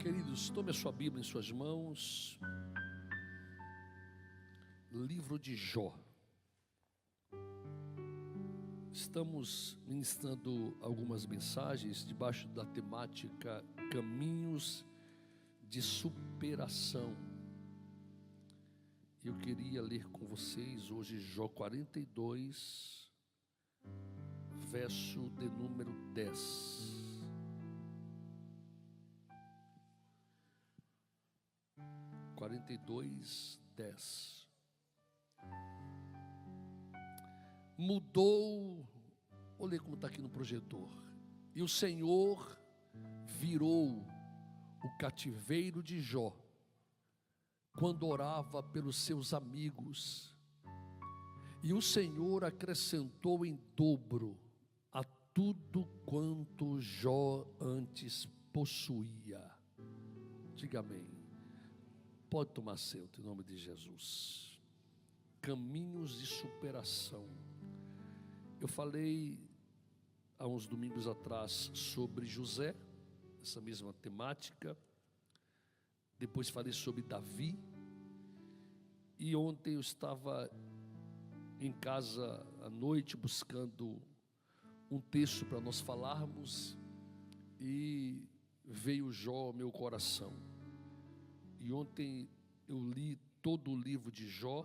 Queridos, tome a sua Bíblia em suas mãos. Livro de Jó. Estamos ministrando algumas mensagens debaixo da temática Caminhos de Superação. Eu queria ler com vocês hoje Jó 42, verso de número 10. Mudou, olha como está aqui no projetor. E o Senhor virou o cativeiro de Jó quando orava pelos seus amigos. E o Senhor acrescentou em dobro a tudo quanto Jó antes possuía. Diga amém. Pode tomar assento em nome de Jesus. Caminhos de superação. Eu falei há uns domingos atrás sobre José, essa mesma temática. Depois falei sobre Davi. E ontem eu estava em casa à noite buscando um texto para nós falarmos e veio Jó ao meu coração. E ontem eu li todo o livro de Jó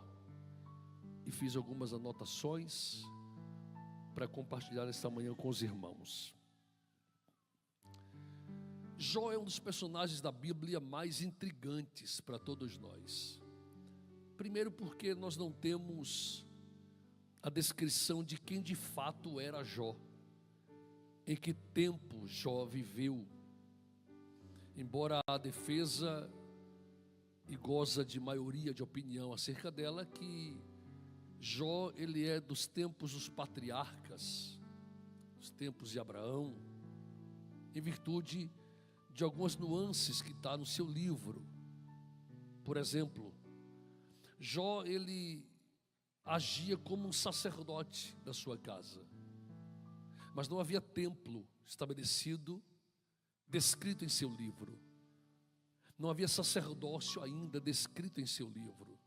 e fiz algumas anotações para compartilhar esta manhã com os irmãos. Jó é um dos personagens da Bíblia mais intrigantes para todos nós. Primeiro porque nós não temos a descrição de quem de fato era Jó, em que tempo Jó viveu. Embora a defesa e goza de maioria de opinião acerca dela, que Jó, ele é dos tempos dos patriarcas, dos tempos de Abraão, em virtude de algumas nuances que está no seu livro. Por exemplo, Jó, ele agia como um sacerdote da sua casa, mas não havia templo estabelecido, descrito em seu livro. Não havia sacerdócio ainda descrito em seu livro.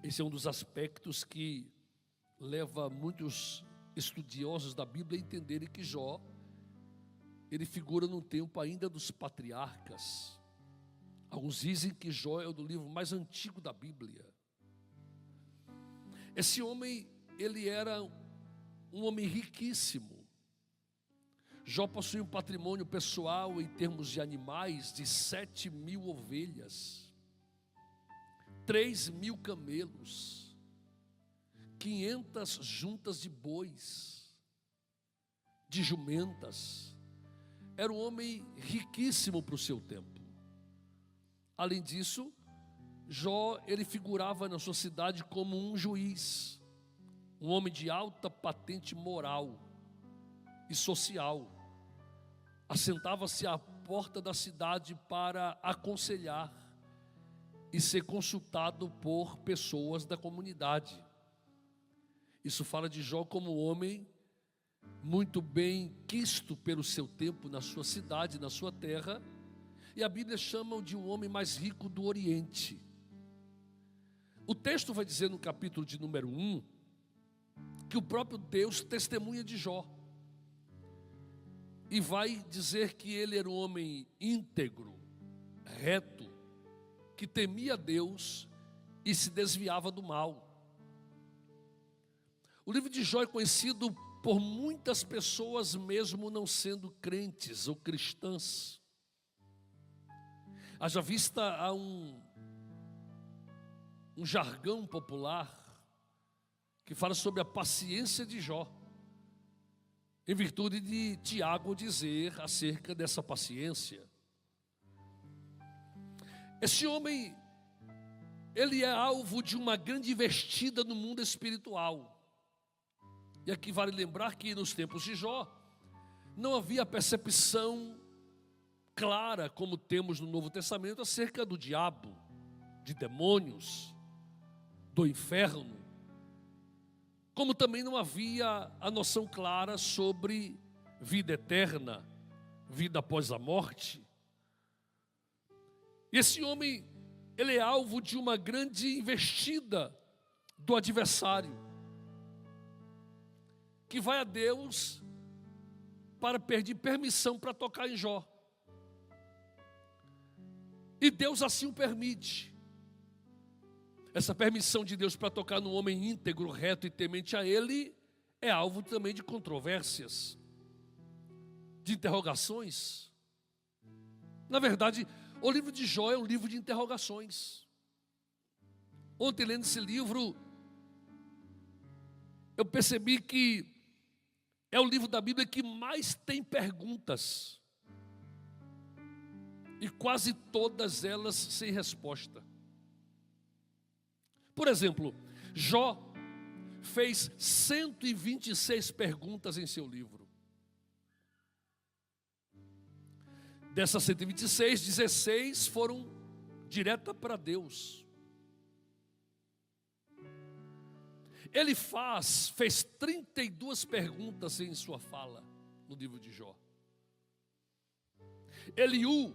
Esse é um dos aspectos que leva muitos estudiosos da Bíblia a entenderem que Jó, ele figura num tempo ainda dos patriarcas. Alguns dizem que Jó é o do livro mais antigo da Bíblia. Esse homem, ele era um homem riquíssimo. Jó possui um patrimônio pessoal em termos de animais de 7.000 ovelhas, 3.000 camelos, 500 juntas de bois, de jumentas. Era um homem riquíssimo para o seu tempo. Além disso, Jó, ele figurava na sua cidade como um juiz, um homem de alta patente moral e social. Assentava-se à porta da cidade para aconselhar e ser consultado por pessoas da comunidade. Isso fala de Jó como um homem muito bem quisto pelo seu tempo, na sua cidade, na sua terra. E a Bíblia chama-o de um homem mais rico do Oriente. O texto vai dizer no capítulo de número 1 que o próprio Deus testemunha de Jó. E vai dizer que ele era um homem íntegro, reto, que temia Deus e se desviava do mal. O livro de Jó é conhecido por muitas pessoas, mesmo não sendo crentes ou cristãs. Haja vista a um jargão popular que fala sobre a paciência de Jó, em virtude de Tiago dizer acerca dessa paciência. Esse homem, ele é alvo de uma grande investida no mundo espiritual. E aqui vale lembrar que nos tempos de Jó, não havia percepção clara, como temos no Novo Testamento, acerca do diabo, de demônios, do inferno. Como também não havia a noção clara sobre vida eterna, vida após a morte. E esse homem, ele é alvo de uma grande investida do adversário, que vai a Deus para pedir permissão para tocar em Jó. E Deus assim o permite. Essa permissão de Deus para tocar no homem íntegro, reto e temente a Ele é alvo também de controvérsias, de interrogações. Na verdade, o livro de Jó é um livro de interrogações. Ontem, lendo esse livro, eu percebi que é o livro da Bíblia que mais tem perguntas. E quase todas elas sem resposta. Por exemplo, Jó fez 126 perguntas em seu livro. Dessas 126, 16 foram diretas para Deus. Ele fez 32 perguntas em sua fala no livro de Jó. Eliú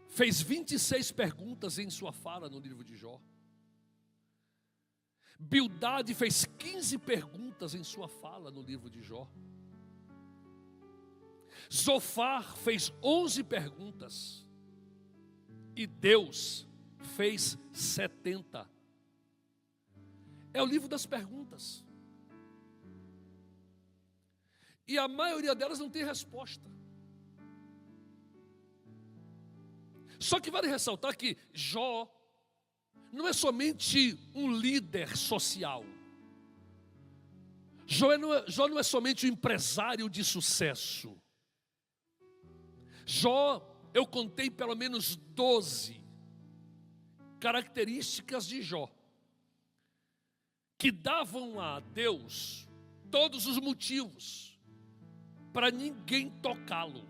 fez 26 perguntas em sua fala no livro de Jó. Bildade fez 15 perguntas em sua fala no livro de Jó. Zofar fez 11 perguntas. E Deus fez 70. É o livro das perguntas. E a maioria delas não tem resposta. Só que vale ressaltar que Jó não é somente um líder social. Jó não é somente um empresário de sucesso. Jó, eu contei pelo menos 12 características de Jó, que davam a Deus todos os motivos para ninguém tocá-lo,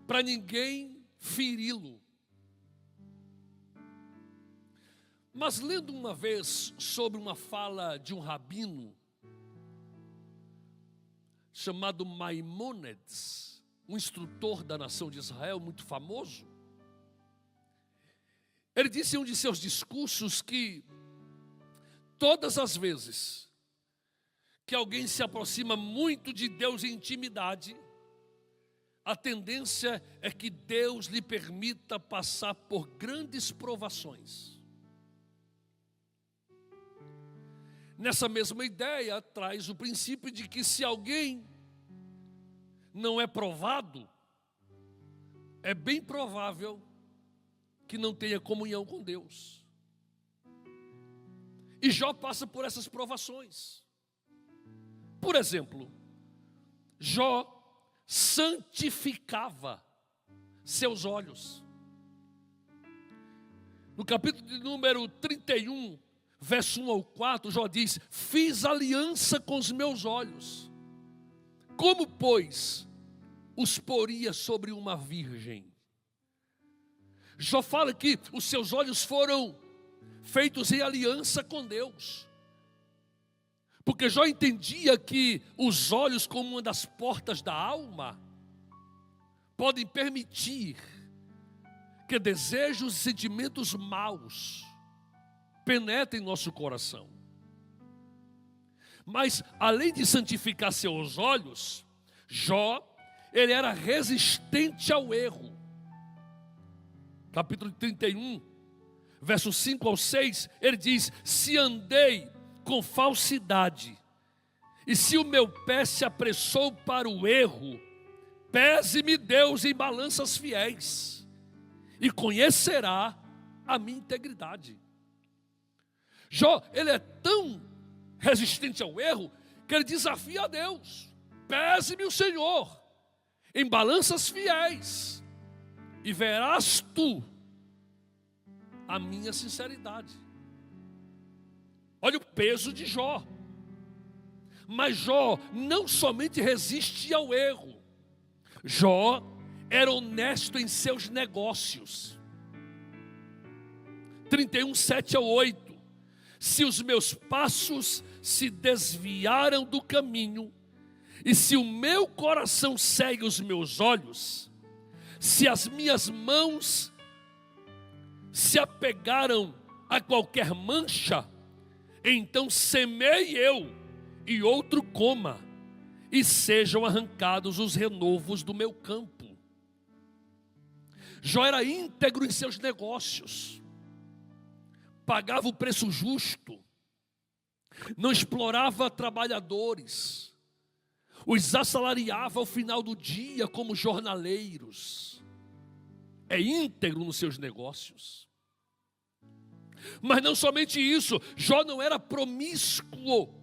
para ninguém feri-lo. Mas lendo uma vez sobre uma fala de um rabino chamado Maimônides, um instrutor da nação de Israel muito famoso, ele disse em um de seus discursos que todas as vezes que alguém se aproxima muito de Deus em intimidade, a tendência é que Deus lhe permita passar por grandes provações. Nessa mesma ideia, traz o princípio de que se alguém não é provado, é bem provável que não tenha comunhão com Deus. E Jó passa por essas provações. Por exemplo, Jó santificava seus olhos. No capítulo de número 31, verso 1 ao 4, Jó diz: fiz aliança com os meus olhos. Como, pois, os poria sobre uma virgem? Jó fala que os seus olhos foram feitos em aliança com Deus. Porque Jó entendia que os olhos, como uma das portas da alma, podem permitir que desejos e sentimentos maus penetrem em nosso coração. Mas, além de santificar seus olhos, Jó, ele era resistente ao erro. Capítulo 31, versos 5 ao 6, ele diz: se andei com falsidade, e se o meu pé se apressou para o erro, pese-me Deus em balanças fiéis, e conhecerá a minha integridade. Jó, ele é tão resistente ao erro, que ele desafia a Deus: pese-me o Senhor em balanças fiéis, e verás tu a minha sinceridade. Olha o peso de Jó. Mas Jó não somente resiste ao erro, Jó era honesto em seus negócios. 31, 7 ao 8. Se os meus passos se desviaram do caminho, e se o meu coração segue os meus olhos, se as minhas mãos se apegaram a qualquer mancha, então semeie eu e outro coma, e sejam arrancados os renovos do meu campo. Jó era íntegro em seus negócios, pagava o preço justo, não explorava trabalhadores, os assalariava ao final do dia como jornaleiros. É íntegro nos seus negócios. Mas não somente isso, Jó não era promíscuo.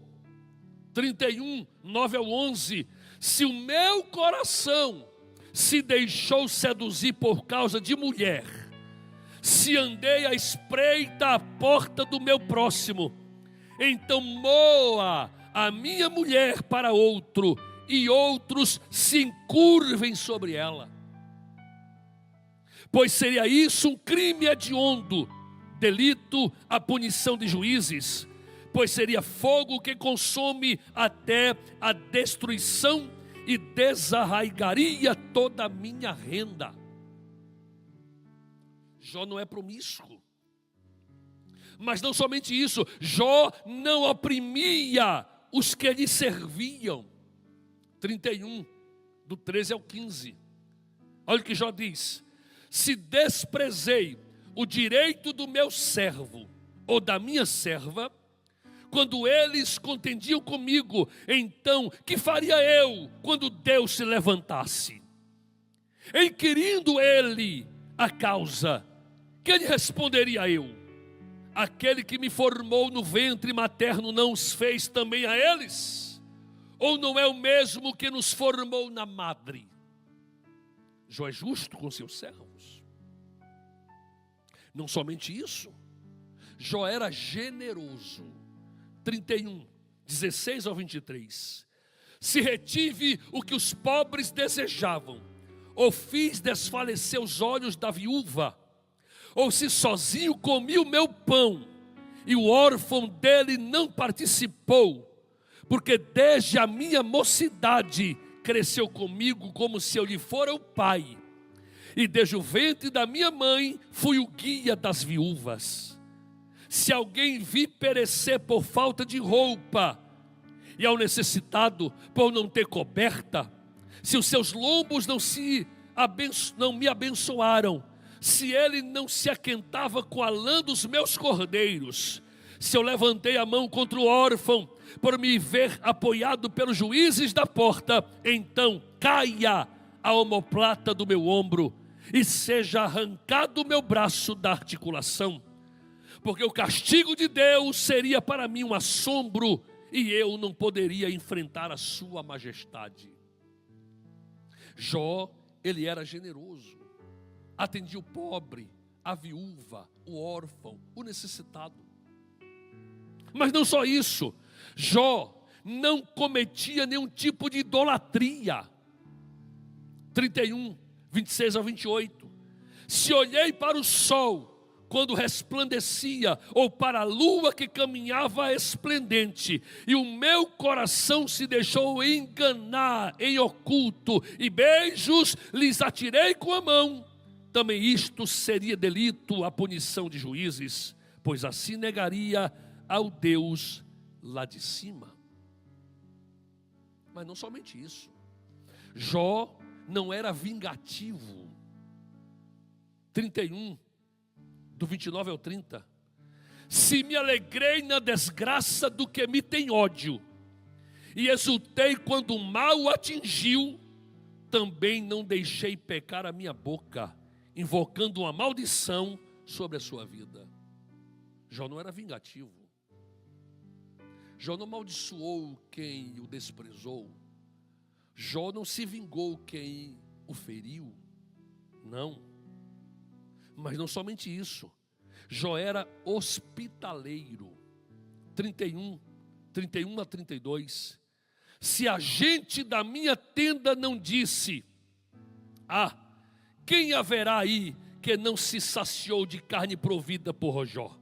31, 9 ao 11. Se o meu coração se deixou seduzir por causa de mulher, se andei à espreita à porta do meu próximo, então moa a minha mulher para outro, e outros se encurvem sobre ela. Pois seria isso um crime hediondo, delito a punição de juízes, pois seria fogo que consome até a destruição e desarraigaria toda a minha renda. Jó não é promíscuo. Mas não somente isso, Jó não oprimia os que lhe serviam. 31, do 13 ao 15. Olha o que Jó diz: se desprezei o direito do meu servo ou da minha serva, quando eles contendiam comigo, então que faria eu quando Deus se levantasse? Inquirindo ele a causa, que lhe responderia eu? Aquele que me formou no ventre materno não os fez também a eles? Ou não é o mesmo que nos formou na madre? Jó é justo com seus servos. Não somente isso, Jó era generoso. 31, 16 ao 23. Se retive o que os pobres desejavam, ou fiz desfalecer os olhos da viúva, ou se sozinho comi o meu pão, e o órfão dele não participou, porque desde a minha mocidade cresceu comigo como se eu lhe fora o pai, e desde o ventre da minha mãe fui o guia das viúvas. Se alguém vi perecer por falta de roupa, e ao necessitado por não ter coberta, se os seus lombos não me abençoaram, se ele não se aquentava com a lã dos meus cordeiros, se eu levantei a mão contra o órfão, por me ver apoiado pelos juízes da porta, então caia a omoplata do meu ombro, e seja arrancado o meu braço da articulação, porque o castigo de Deus seria para mim um assombro, e eu não poderia enfrentar a sua majestade. Jó, ele era generoso, atendia o pobre, a viúva, o órfão, o necessitado. Mas não só isso, Jó não cometia nenhum tipo de idolatria. 31, 26 a 28. Se olhei para o sol quando resplandecia, ou para a lua que caminhava esplendente, e o meu coração se deixou enganar em oculto, e beijos lhes atirei com a mão, também isto seria delito a punição de juízes, pois assim negaria ao Deus lá de cima. Mas não somente isso, Jó não era vingativo. 31, do 29 ao 30. Se me alegrei na desgraça do que me tem ódio, e exultei quando o mal o atingiu, também não deixei pecar a minha boca, invocando uma maldição sobre a sua vida. Jó não era vingativo. Jó não amaldiçoou quem o desprezou. Jó não se vingou quem o feriu. Não. Mas não somente isso, Jó era hospitaleiro. 31 a 32. Se a gente da minha tenda não disse: ah, quem haverá aí que não se saciou de carne provida por Jó?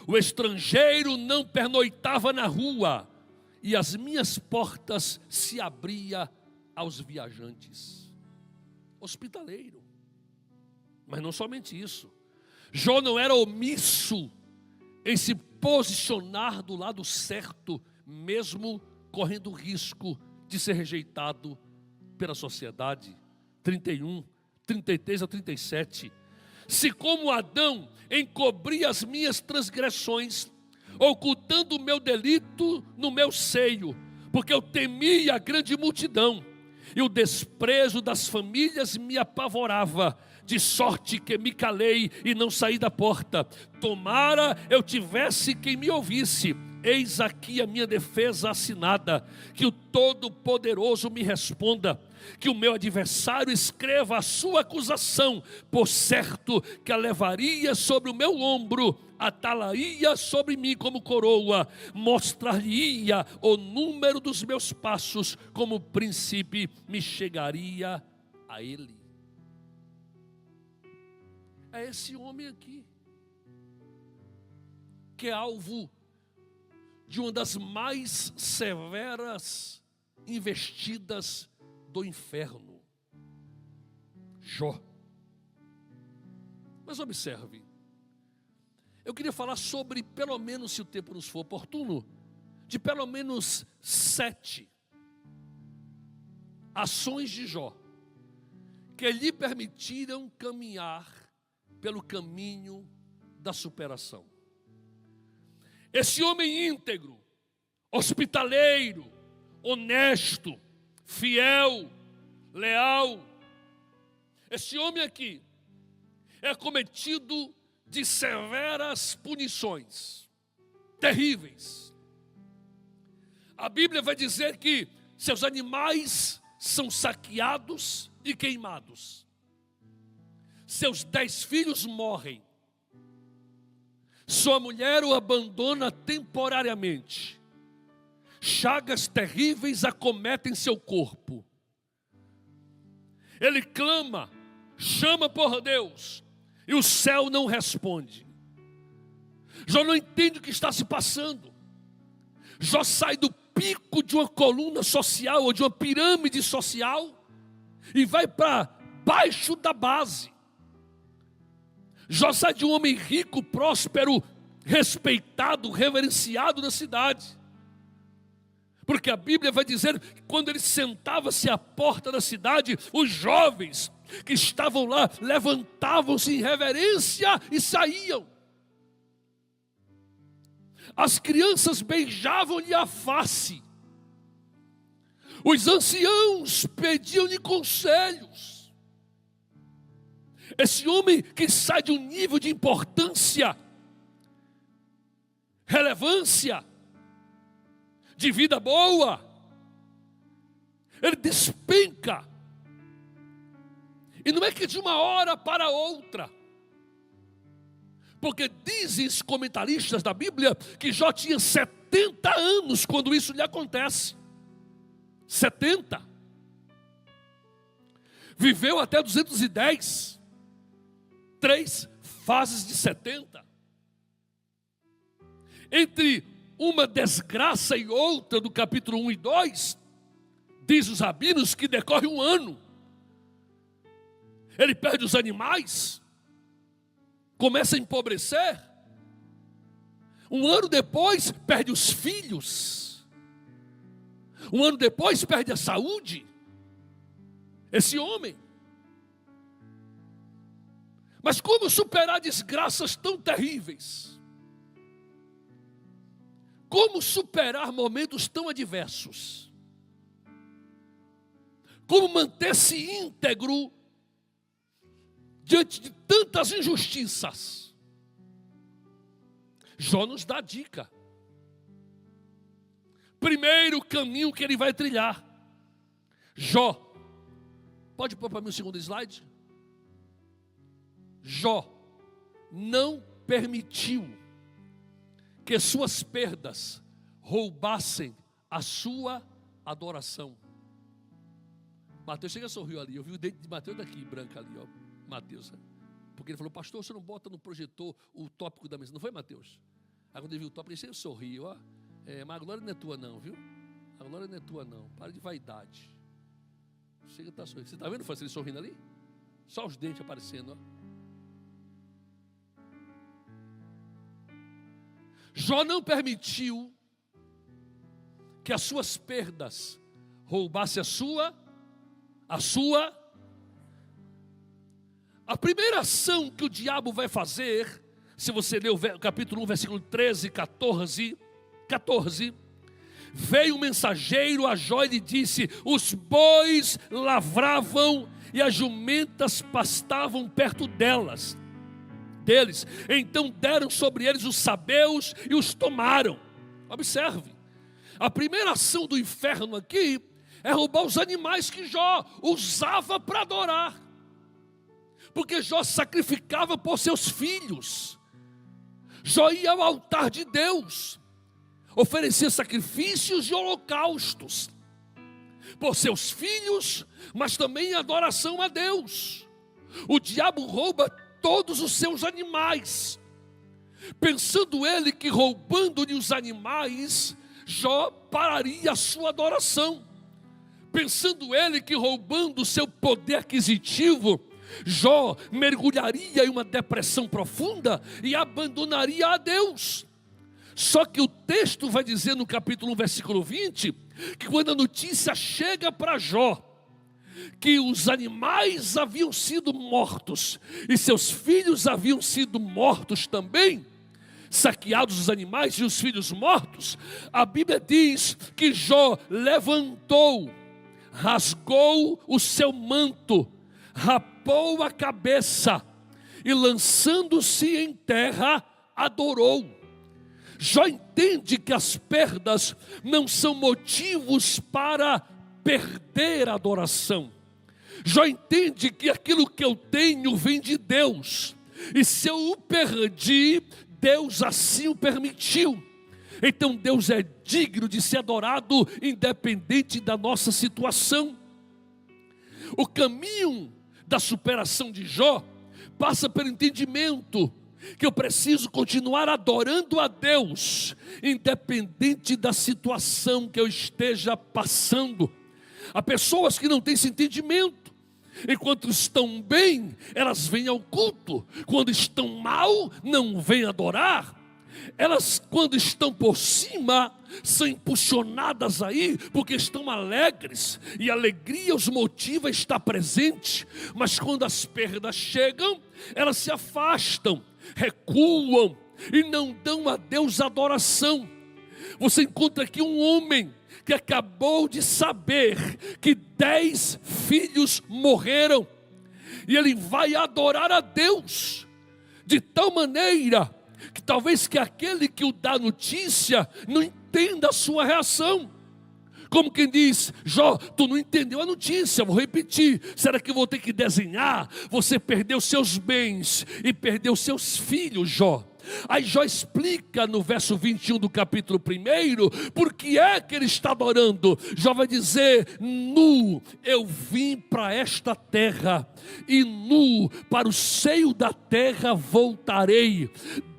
O estrangeiro não pernoitava na rua, e as minhas portas se abria aos viajantes. Hospitaleiro. Mas não somente isso, Jó não era omisso em se posicionar do lado certo, mesmo correndo o risco de ser rejeitado pela sociedade. 31, 33 a 37. Se como Adão encobri as minhas transgressões, ocultando o meu delito no meu seio, porque eu temia a grande multidão, e o desprezo das famílias me apavorava, de sorte que me calei e não saí da porta. Tomara eu tivesse quem me ouvisse. Eis aqui a minha defesa assinada, que o Todo-Poderoso me responda, que o meu adversário escreva a sua acusação, por certo que a levaria sobre o meu ombro, atalaria sobre mim como coroa, mostrar-lhe-ia o número dos meus passos, como príncipe me chegaria a ele. É esse homem aqui, que é alvo de uma das mais severas investidas do inferno. Jó. Mas observe, eu queria falar sobre, pelo menos, se o tempo nos for oportuno, de pelo menos 7 ações de Jó, que lhe permitiram caminhar pelo caminho da superação. Esse homem íntegro, hospitaleiro, honesto, fiel, leal, esse homem aqui é cometido de severas punições, terríveis. A Bíblia vai dizer que seus animais são saqueados e queimados. Seus 10 filhos morrem. Sua mulher o abandona temporariamente. Chagas terríveis acometem seu corpo. Ele clama, chama por Deus, e o céu não responde. Jó não entende o que está se passando. Jó sai do pico de uma coluna social, ou de uma pirâmide social, e vai para baixo da base. Jó sai de um homem rico, próspero, respeitado, reverenciado na cidade. Porque a Bíblia vai dizer que quando ele sentava-se à porta da cidade, os jovens que estavam lá levantavam-se em reverência e saíam. As crianças beijavam-lhe a face. Os anciãos pediam-lhe conselhos. Esse homem que sai de um nível de importância, relevância, de vida boa, ele despenca. E não é que de uma hora para outra, porque dizem os comentaristas da Bíblia que Jó tinha 70 anos quando isso lhe acontece. 70. Viveu até 210. 3 fases de 70. Entre uma desgraça e outra, do capítulo 1 e 2, diz os rabinos que decorre um ano. Ele perde os animais, começa a empobrecer. Um ano depois, perde os filhos. Um ano depois, perde a saúde. Esse homem. Mas como superar desgraças tão terríveis? Como superar momentos tão adversos? Como manter-se íntegro diante de tantas injustiças? Jó nos dá a dica. Primeiro caminho que ele vai trilhar. Jó, pode pôr para mim o segundo slide? Jó não permitiu que suas perdas roubassem a sua adoração. Mateus chega e sorriu ali. Eu vi o dente de Mateus daqui, branco ali, ó. Mateus. Porque ele falou, pastor, você não bota no projetor o tópico da mensagem. Não foi, Mateus? Aí quando ele viu o tópico, ele chega e sorriu, ó. Mas a glória não é tua não, viu? A glória não é tua não. Para de vaidade. Chega e está sorrindo. Você está vendo, ele sorrindo ali? Só os dentes aparecendo, ó. Jó não permitiu que as suas perdas roubassem a primeira ação que o diabo vai fazer, se você ler o capítulo 1, versículo 13, 14, veio um mensageiro a Jó e lhe disse: os bois lavravam e as jumentas pastavam perto deles. Então deram sobre eles os sabeus e os tomaram. Observe, a primeira ação do inferno aqui é roubar os animais que Jó usava para adorar. Porque Jó sacrificava por seus filhos. Jó ia ao altar de Deus, oferecia sacrifícios e holocaustos por seus filhos, mas também em adoração a Deus. O diabo rouba todos os seus animais, pensando ele que roubando-lhe os animais, Jó pararia a sua adoração. Pensando ele que roubando o seu poder aquisitivo, Jó mergulharia em uma depressão profunda e abandonaria a Deus. Só que o texto vai dizer no capítulo 1, versículo 20, que quando a notícia chega para Jó, que os animais haviam sido mortos e seus filhos haviam sido mortos também, saqueados os animais e os filhos mortos, a Bíblia diz que Jó levantou, rasgou o seu manto, rapou a cabeça e lançando-se em terra, adorou. Jó entende que as perdas não são motivos para perder a adoração. Jó entende que aquilo que eu tenho vem de Deus, e se eu o perdi, Deus assim o permitiu. Então Deus é digno de ser adorado, independente da nossa situação. O caminho da superação de Jó passa pelo entendimento que eu preciso continuar adorando a Deus, independente da situação que eu esteja passando. Há pessoas que não têm esse entendimento. Enquanto estão bem, elas vêm ao culto. Quando estão mal, não vêm adorar. Elas, quando estão por cima, são impulsionadas aí, porque estão alegres, e a alegria os motiva a estar presente. Mas quando as perdas chegam, elas se afastam, recuam, e não dão a Deus adoração. Você encontra aqui um homem que acabou de saber que 10 filhos morreram, e ele vai adorar a Deus, de tal maneira que talvez que aquele que o dá notícia não entenda a sua reação. Como quem diz: Jó, tu não entendeu a notícia, vou repetir. Será que eu vou ter que desenhar? Você perdeu seus bens e perdeu seus filhos, Jó. Aí Jó explica no verso 21 do capítulo 1, por que é que ele está adorando. Jó vai dizer: nu eu vim para esta terra, e nu para o seio da terra voltarei.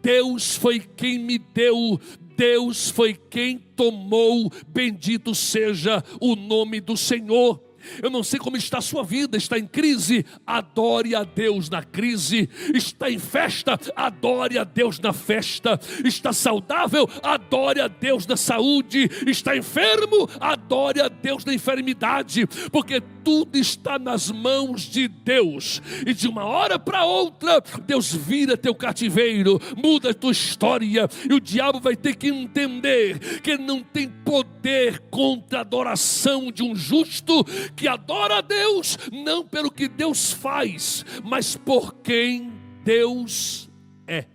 Deus foi quem me deu, Deus foi quem tomou, bendito seja o nome do Senhor. Eu não sei como está a sua vida. Está em crise? Adore a Deus na crise. Está em festa? Adore a Deus na festa. Está saudável? Adore a Deus na saúde. Está enfermo? Adore a Deus na enfermidade, porque tudo está nas mãos de Deus. E de uma hora para outra, Deus vira teu cativeiro, muda a tua história, e o diabo vai ter que entender que ele não tem poder contra a adoração de um justo que adora a Deus, não pelo que Deus faz, mas por quem Deus é.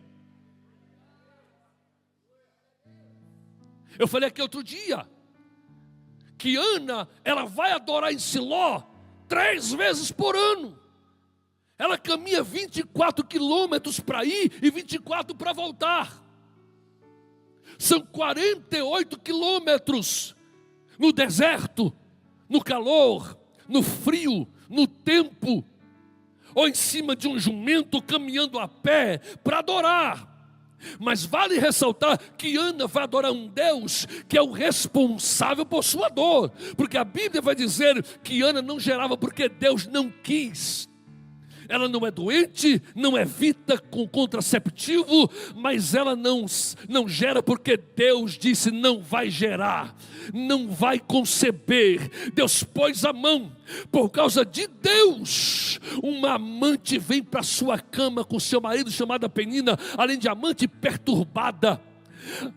Eu falei aqui outro dia que Ana, ela vai adorar em Siló 3 vezes por ano. Ela caminha 24 quilômetros para ir e 24 para voltar. São 48 quilômetros no deserto, no calor, no frio, no tempo, ou em cima de um jumento caminhando a pé para adorar. Mas vale ressaltar que Ana vai adorar um Deus que é o responsável por sua dor, porque a Bíblia vai dizer que Ana não gerava porque Deus não quis. ela não é doente, não evita com contraceptivo, mas ela não gera porque Deus disse não vai gerar, não vai conceber. Deus pôs a mão, por causa de Deus, uma amante vem para sua cama com seu marido chamada Penina, além de amante perturbada.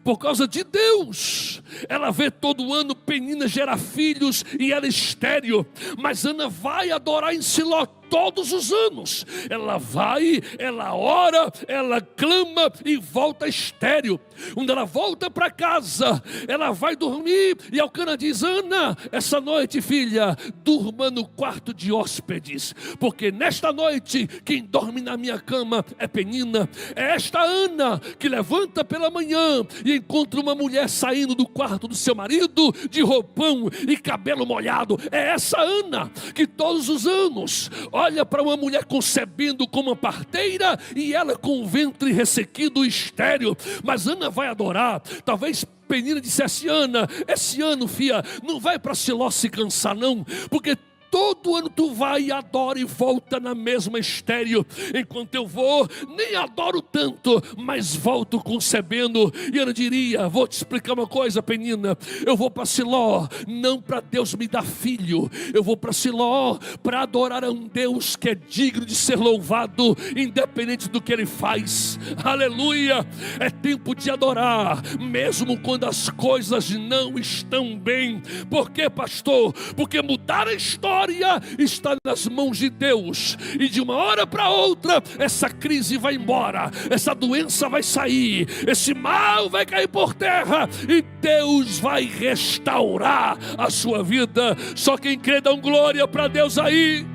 Por causa de Deus, ela vê todo ano Penina gerar filhos e ela é estéril, mas Ana vai adorar em Siló todos os anos. Ela vai, ela ora, ela clama e volta estéril. Quando ela volta para casa, ela vai dormir e Elcana diz: Ana, essa noite, filha, durma no quarto de hóspedes, porque nesta noite quem dorme na minha cama é Penina. É esta Ana que levanta pela manhã e encontra uma mulher saindo do quarto do seu marido de roupão e cabelo molhado. É essa Ana que todos os anos olha para uma mulher concebendo como uma parteira e ela com o ventre ressequido e estéril. Mas Ana vai adorar. Talvez Penina dissesse: Ana, esse ano, filha, não vai para Siló se cansar não, porque todo ano tu vai e adora e volta na mesma estéreo. Enquanto eu vou, nem adoro tanto, mas volto concebendo. E Ana diria: vou te explicar uma coisa, Penina, eu vou para Siló, não para Deus me dar filho. Eu vou para Siló para adorar a um Deus que é digno de ser louvado, independente do que Ele faz. Aleluia! É tempo de adorar, mesmo quando as coisas não estão bem. Por quê, pastor? Porque mudar a história está nas mãos de Deus, e de uma hora para outra essa crise vai embora, essa doença vai sair, esse mal vai cair por terra e Deus vai restaurar a sua vida. Só quem crê dá um glória para Deus aí.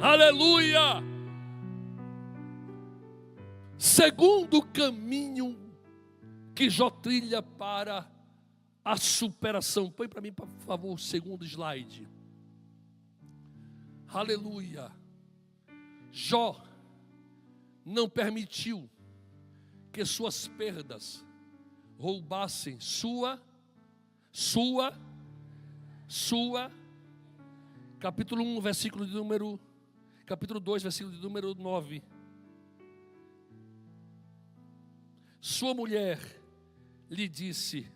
Aleluia. Segundo caminho que Jó trilha para a superação. Põe para mim, por favor, o segundo slide. Aleluia. Jó não permitiu que suas perdas roubassem capítulo 1, versículo de número, capítulo 2, versículo de número 9. Sua mulher lhe disse: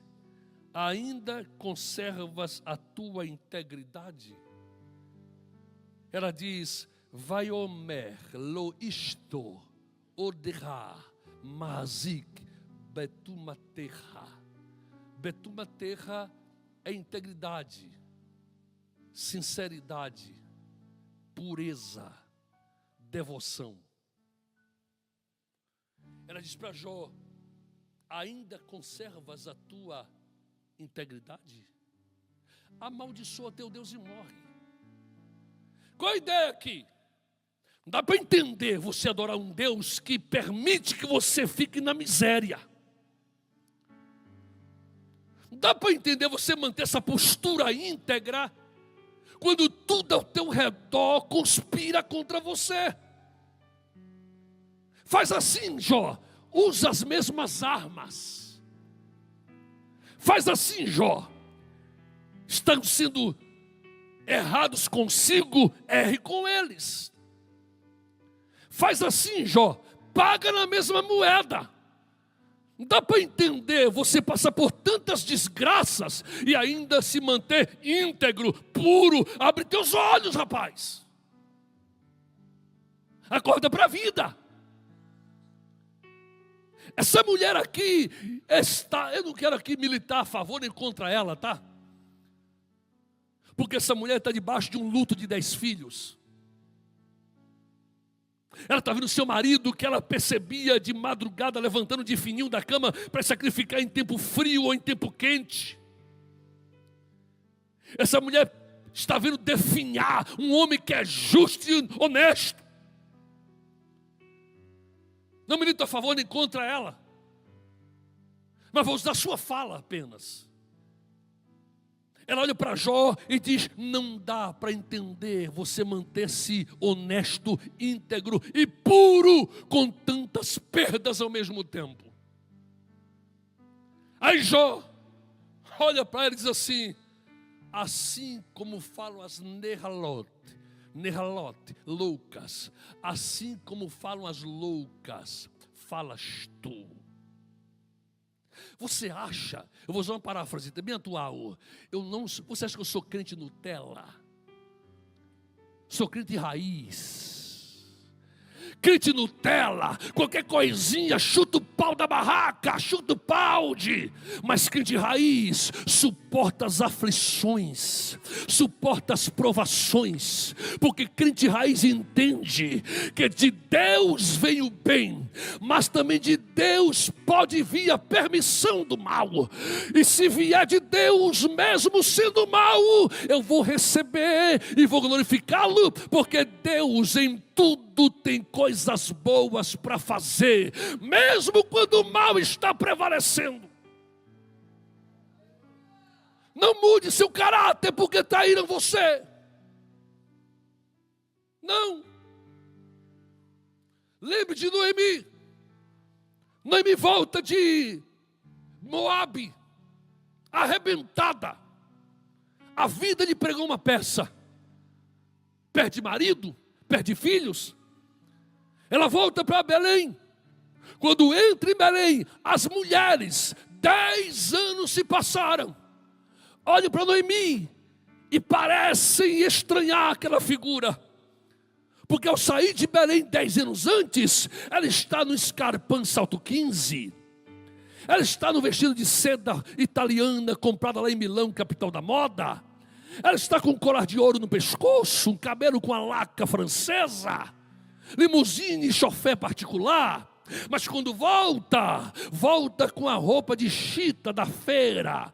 ainda conservas a tua integridade? Ela diz: Vaiomer lo isto odera mazik betumaterra. Betumaterra é integridade, sinceridade, pureza, devoção. Ela diz para Jó: ainda conservas a tua integridade? Amaldiçoa teu Deus e morre. Qual a ideia aqui? Não dá para entender você adorar um Deus que permite que você fique na miséria. Não dá para entender você manter essa postura íntegra quando tudo ao teu redor conspira contra você. Faz assim, Jó, usa as mesmas armas. Faz assim, Jó, estão sendo errados consigo, erre com eles. Faz assim, Jó, paga na mesma moeda. Não dá para entender você passar por tantas desgraças e ainda se manter íntegro, puro. Abre teus olhos, rapaz. Acorda para a vida. Essa mulher aqui está, eu não quero aqui militar a favor nem contra ela, tá? Porque essa mulher está debaixo de um luto de 10 filhos. Ela está vendo seu marido, que ela percebia de madrugada, levantando de fininho da cama para sacrificar em tempo frio ou em tempo quente. Essa mulher está vendo definhar um homem que é justo e honesto. Não milito a favor nem contra ela, mas vou usar sua fala apenas. Ela olha para Jó e diz: não dá para entender você manter-se honesto, íntegro e puro com tantas perdas ao mesmo tempo. Aí Jó olha para ela e diz assim: assim como falam as Nehalot, Nehalot, loucas, assim como falam as loucas, falas tu. Você acha, eu vou usar uma paráfrase bem atual, você acha que eu sou crente Nutella? Sou crente raiz. Crente Nutella, qualquer coisinha, chuta o pau da barraca, chuta o balde. Mas crente raiz, suporta as aflições, suporta as provações. Porque crente raiz entende que de Deus vem o bem, mas também de Deus pode vir a permissão do mal. E se vier de Deus, mesmo sendo mal, eu vou receber e vou glorificá-lo, porque Deus em tudo tem coisas boas para fazer, mesmo quando o mal está prevalecendo. Não mude seu caráter porque traíram você. Não. Lembre de Noemi. Noemi volta de Moabe, arrebentada. A vida lhe pregou uma peça. Perde marido, perde filhos. Ela volta para Belém. Quando entra em Belém, as mulheres, 10 anos se passaram, olham para Noemi e parecem estranhar aquela figura. Porque ao sair de Belém 10 anos antes, ela está no Scarpan Salto 15. Ela está no vestido de seda italiana, comprada lá em Milão, capital da moda. Ela está com um colar de ouro no pescoço, um cabelo com a laca francesa, limusine e chofé particular. Mas quando volta com a roupa de chita da feira.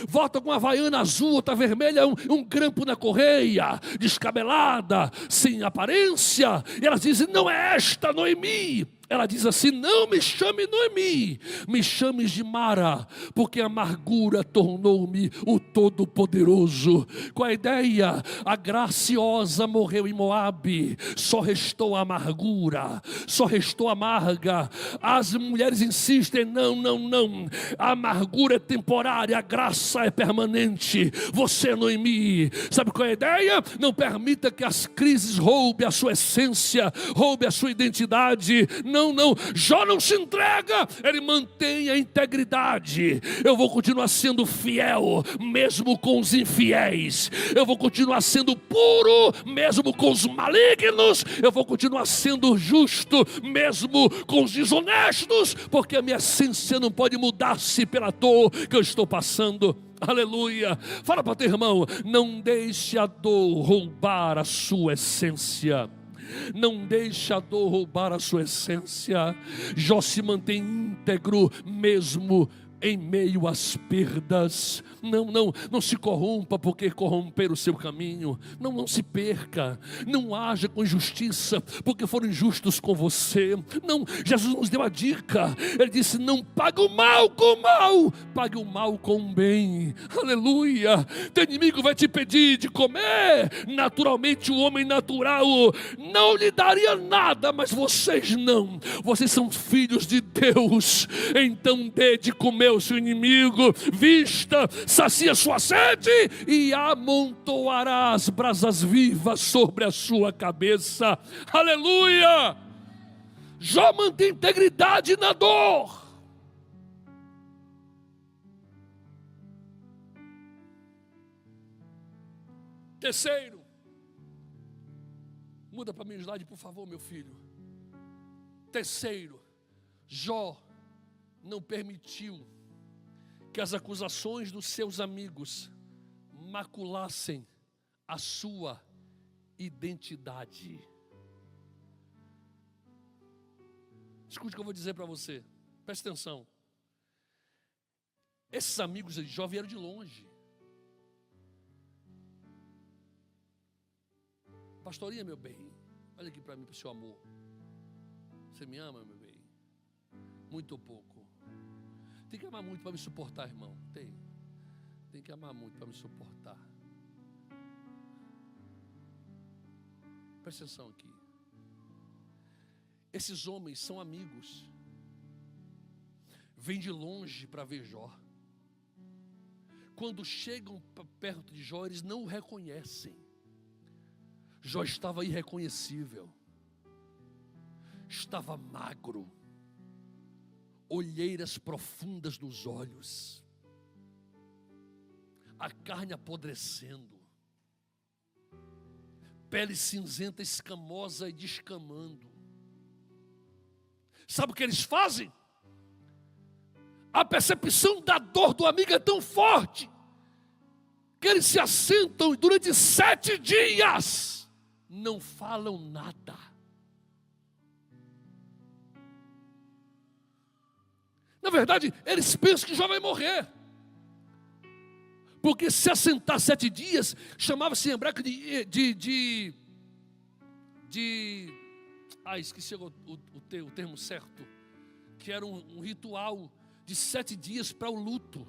Volta com a havaiana azul, outra vermelha, um grampo na correia, descabelada, sem aparência. E ela diz: não é esta Noemi. Ela diz assim: não me chame Noemi, me chames de Mara, porque a amargura tornou-me o Todo-Poderoso. Com a ideia, a graciosa morreu em Moabe, só restou a amargura, só restou a amarga. As mulheres insistem: não, a amargura é temporária, a graça é permanente. Você, Noemi, sabe qual é a ideia? Não permita que as crises roubem a sua essência, roubem a sua identidade. Não, Jó não se entrega, ele mantém a integridade. Eu vou continuar sendo fiel, mesmo com os infiéis. Eu vou continuar sendo puro, mesmo com os malignos. Eu vou continuar sendo justo, mesmo com os desonestos, porque a minha essência não pode mudar-se pela dor que eu estou passando. Aleluia. Fala para teu irmão: não deixe a dor roubar a sua essência. Não deixe a dor roubar a sua essência. Jó se mantém íntegro mesmo em meio às perdas. Não se corrompa porque corromper o seu caminho. Não se perca. Não haja com injustiça porque foram injustos com você. Não, Jesus nos deu a dica. Ele disse: não pague o mal com o mal, pague o mal com o bem. Aleluia. Teu inimigo vai te pedir de comer. Naturalmente o homem natural não lhe daria nada, mas vocês não. Vocês são filhos de Deus. Então dê de comer ao seu inimigo. Vista, sacia sua sede e amontoarás brasas vivas sobre a sua cabeça. Aleluia. Jó mantém integridade na dor. Terceiro, muda para mim o slide, por favor, meu filho. Terceiro, Jó não permitiu que as acusações dos seus amigos maculassem a sua identidade. Escute o que eu vou dizer para você, preste atenção. Esses amigos de Jó vieram de longe. Pastorinha, meu bem, olha aqui para mim, para o seu amor. Você me ama, meu bem? Muito ou pouco? Tem que amar muito para me suportar, irmão. Tem que amar muito para me suportar. Presta atenção aqui. Esses homens são amigos. Vêm de longe para ver Jó. Quando chegam perto de Jó, eles não o reconhecem. Jó estava irreconhecível, estava magro, olheiras profundas nos olhos, a carne apodrecendo, pele cinzenta, escamosa e descamando. Sabe o que eles fazem? A percepção da dor do amigo é tão forte que eles se assentam e durante 7 dias não falam nada. Na verdade, eles pensam que Jó vai morrer. Porque se assentar 7 dias, chamava-se em hebraico esqueci o termo certo, que era um ritual de 7 dias para o luto.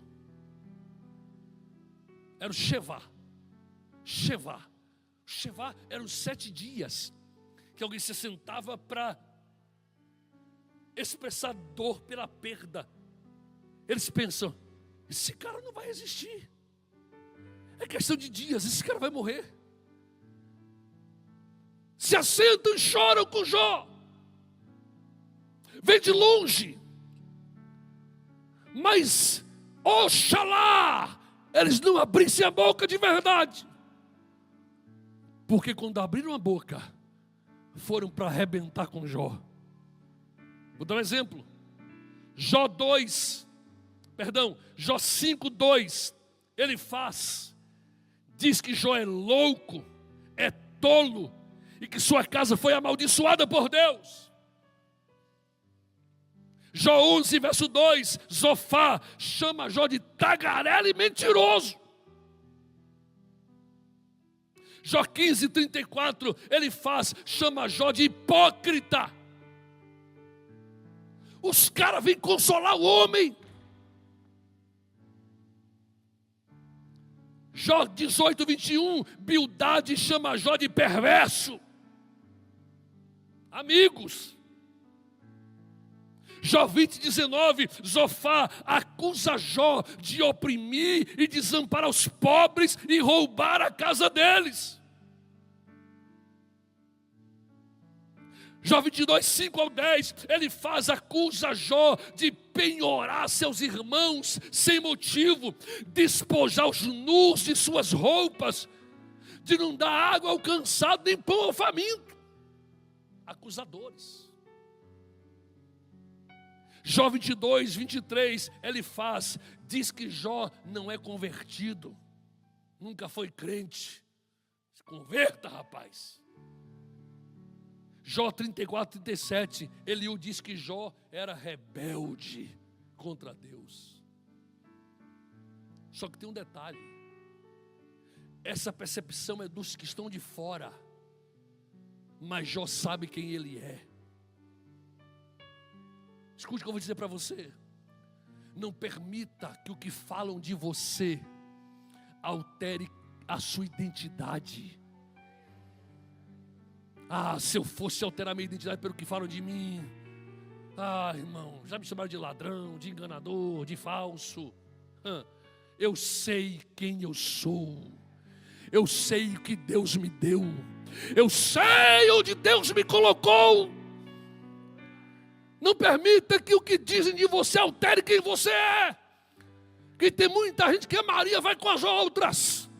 Era o Shevá. Shevá eram 7 dias que alguém se sentava para expressar dor pela perda. Eles pensam, esse cara não vai resistir. É questão de dias, esse cara vai morrer. Se assentam e choram com Jó. Vem de longe. Mas, oxalá, eles não abrissem a boca de verdade. Porque quando abriram a boca, foram para arrebentar com Jó. Vou dar um exemplo. Jó 5:2, ele diz que Jó é louco, é tolo, e que sua casa foi amaldiçoada por Deus. Jó 11:2, Zofá chama Jó de tagarela e mentiroso. Jó 15:34, ele chama Jó de hipócrita. Os caras vêm consolar o homem. Jó 18:21, Bildade chama Jó de perverso. Amigos. Jó 20:19, Zofá acusa Jó de oprimir e desamparar os pobres e roubar a casa deles. Jó 22:5-10, ele acusa Jó de penhorar seus irmãos sem motivo, despojar os nus de suas roupas, de não dar água ao cansado nem pão ao faminto. Acusadores. Jó 22:23, ele diz que Jó não é convertido, nunca foi crente. Se converta, rapaz. Jó 34:37, Eliú diz que Jó era rebelde contra Deus. Só que tem um detalhe: essa percepção é dos que estão de fora, mas Jó sabe quem ele é. Escute o que eu vou dizer para você. Não permita que o que falam de você altere a sua identidade. Se eu fosse alterar minha identidade pelo que falam de mim. Irmão, já me chamaram de ladrão, de enganador, de falso. Eu sei quem eu sou. Eu sei o que Deus me deu. Eu sei onde Deus me colocou. Não permita que o que dizem de você altere quem você é. Que tem muita gente que a Maria vai com as outras.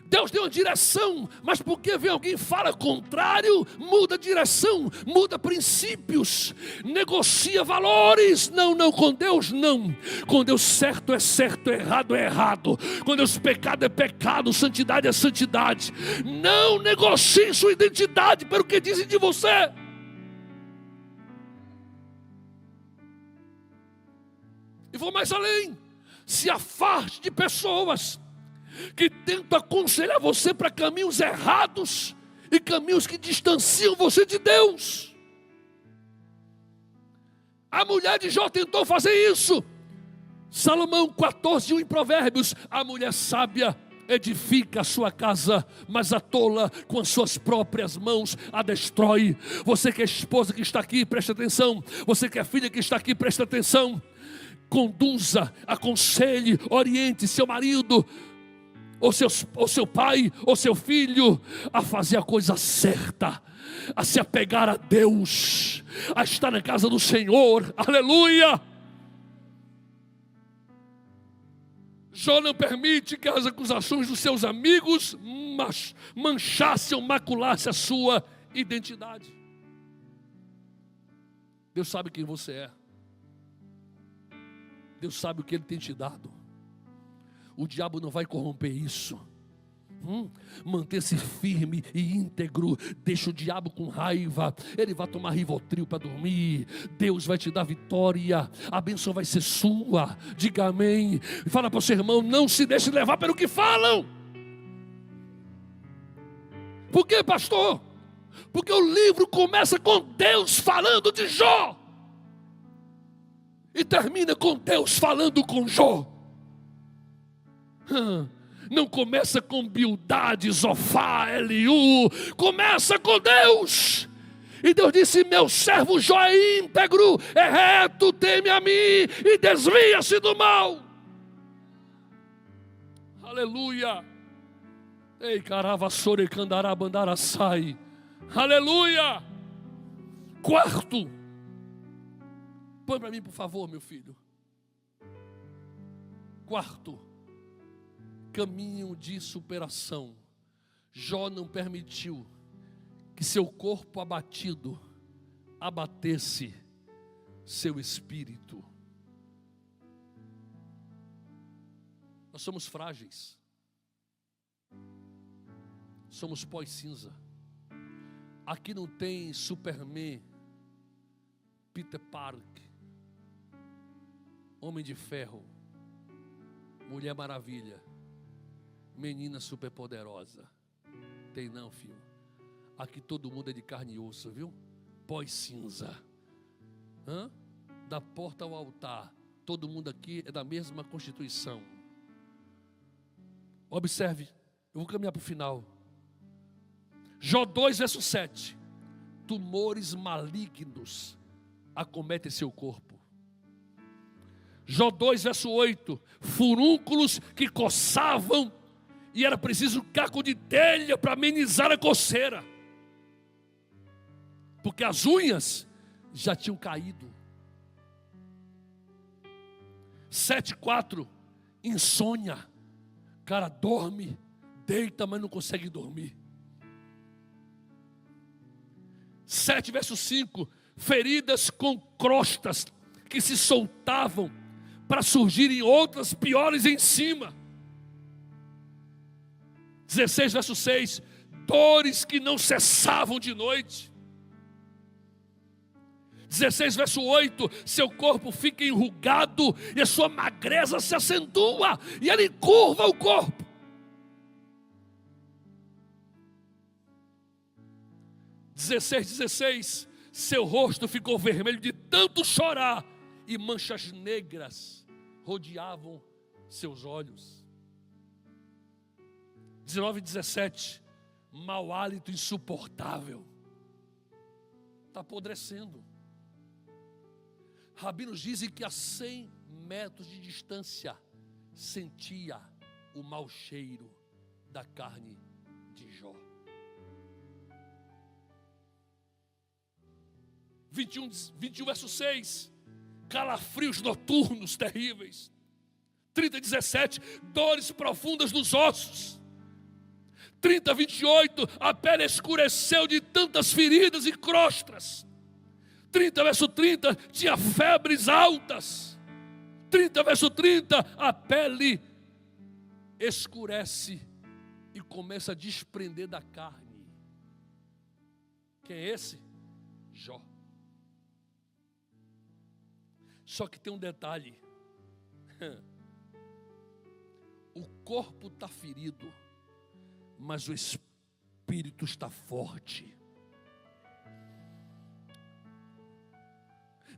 Deus deu uma direção, mas porque vem alguém e fala contrário, muda a direção, muda princípios, negocia valores. Não, com Deus não. Com Deus certo é certo, errado é errado. Com Deus pecado é pecado, santidade é santidade. Não negocie sua identidade pelo que dizem de você. E vou mais além, se afaste de pessoas que tentam aconselhar você para caminhos errados e caminhos que distanciam você de Deus. A mulher de Jó tentou fazer isso. Salomão 14:1 em Provérbios, a mulher sábia edifica a sua casa, mas a tola com as suas próprias mãos a destrói. Você que é esposa que está aqui, presta atenção. Você que é filha que está aqui, presta atenção. Conduza, aconselhe, oriente seu marido ou seu pai, ou seu filho, a fazer a coisa certa, a se apegar a Deus, a estar na casa do Senhor, aleluia. Jó não permite que as acusações dos seus amigos manchassem ou maculassem a sua identidade. Deus sabe quem você é. Deus sabe o que Ele tem te dado. O diabo não vai corromper isso. Manter-se firme e íntegro. Deixa o diabo com raiva. Ele vai tomar Rivotril para dormir. Deus vai te dar vitória. A bênção vai ser sua. Diga amém. Fala para o seu irmão: não se deixe levar pelo que falam. Por quê, pastor? Porque o livro começa com Deus falando de Jó e termina com Deus falando com Jó. Não começa com Bildade, Zofá, Eliú. Começa com Deus. E Deus disse: meu servo Jó é íntegro, é reto, teme a mim e desvia-se do mal. Aleluia. Ei, caravassore, candará, bandara, sai. Aleluia. Quarto. Põe para mim, por favor, meu filho. Quarto. Caminho de superação. Jó não permitiu que seu corpo abatido abatesse seu espírito. Nós somos frágeis. Somos pó-cinza. Aqui não tem Superman, Peter Parker, Homem de Ferro, Mulher Maravilha, menina superpoderosa. Tem não, filho. Aqui todo mundo é de carne e osso, viu? Pós-cinza. Da porta ao altar. Todo mundo aqui é da mesma constituição. Observe. Eu vou caminhar para o final. Jó 2, verso 7. Tumores malignos acometem seu corpo. Jó 2, verso 8. Furúnculos que coçavam e era preciso caco de telha para amenizar a coceira, porque as unhas já tinham caído. 7,4. Insônia. Cara dorme, deita, mas não consegue dormir. 7, verso 5. Feridas com crostas que se soltavam para surgirem outras piores em cima. 16, verso 6. Dores que não cessavam de noite. 16, verso 8. Seu corpo fica enrugado e a sua magreza se acentua e ele curva o corpo. 16. Seu rosto ficou vermelho de tanto chorar e manchas negras rodeavam seus olhos. 19, 17. Mau hálito insuportável. Está apodrecendo. Rabinos dizem que a 100 metros de distância sentia o mau cheiro da carne de Jó. 21, verso 6. Calafrios noturnos terríveis. 30, 17. Dores profundas nos ossos. 30, 28. A pele escureceu de tantas feridas e crostas. 30, verso 30. Tinha febres altas. 30, verso 30. A pele escurece e começa a desprender da carne. Quem é esse? Jó. Só que tem um detalhe. O corpo está ferido, mas o espírito está forte.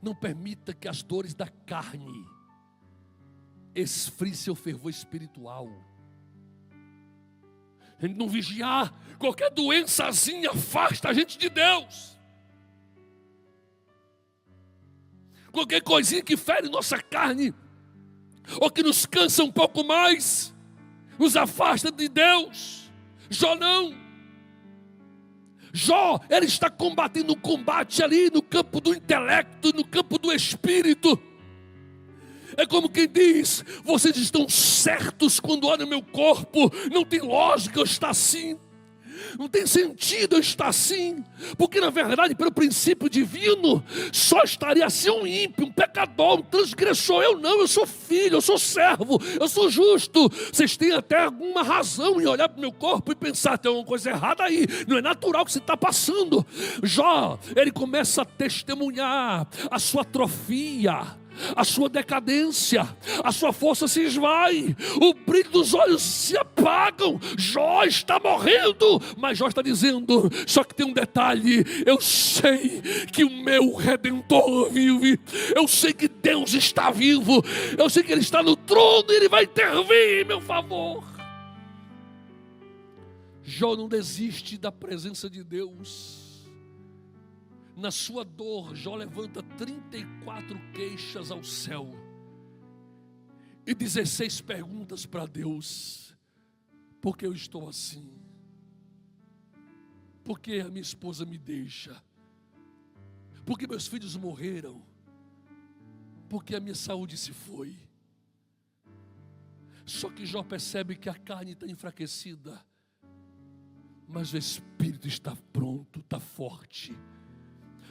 Não permita que as dores da carne esfrie seu fervor espiritual. A gente não vigiar, qualquer doençazinha afasta a gente de Deus. Qualquer coisinha que fere nossa carne, ou que nos cansa um pouco mais, nos afasta de Deus. Jó não. Jó, ele está combatendo um combate ali no campo do intelecto, no campo do espírito. É como quem diz: vocês estão certos quando olham meu corpo, não tem lógica eu estar assim, não tem sentido eu estar assim, porque na verdade pelo princípio divino, só estaria assim um ímpio, um pecador, um transgressor. Eu não, eu sou filho, eu sou servo, eu sou justo. Vocês têm até alguma razão em olhar para o meu corpo e pensar: tem alguma coisa errada aí, não é natural o que você está passando. Jó, ele começa a testemunhar a sua atrofia, a sua decadência, a sua força se esvai, o brilho dos olhos se apagam. Jó está morrendo, mas Jó está dizendo: só que tem um detalhe, eu sei que o meu Redentor vive, eu sei que Deus está vivo, eu sei que Ele está no trono e Ele vai intervir em meu favor. Jó não desiste da presença de Deus. Na sua dor, Jó levanta 34 queixas ao céu e 16 perguntas para Deus: por que eu estou assim? Por que a minha esposa me deixa? Por que meus filhos morreram? Por que a minha saúde se foi? Só que Jó percebe que a carne está enfraquecida, mas o espírito está pronto, está forte.